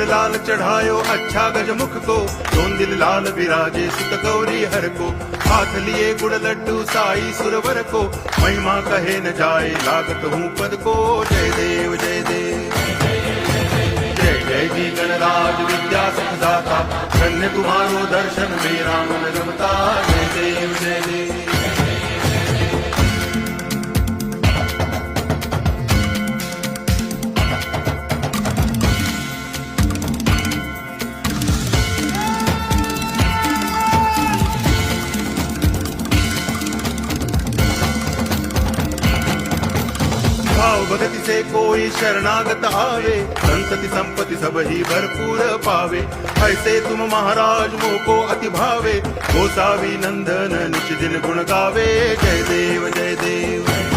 सिर लाल चढ़ायो अच्छा गजमुख को, दोन दिल लाल विराजे सुत गौरी हर को। हाथ लिए गुड़ लड्डू साई सुरवर को, महिमा कहे न जाए लागत हूँ पद को। जय देव जय देव जय जय जी गणराज विद्या सुखदाता, धन्य तुम्हारो दर्शन मेरा मन रमता। जय देव जय देव। भाव भगति से कोई शरणागत आवे, संतति संपत्ति सब ही भरपूर पावे। ऐसे तुम महाराज मोको अति भावे, गोसावी नंदन निच दिन गुण गावे। जय देव जय देव।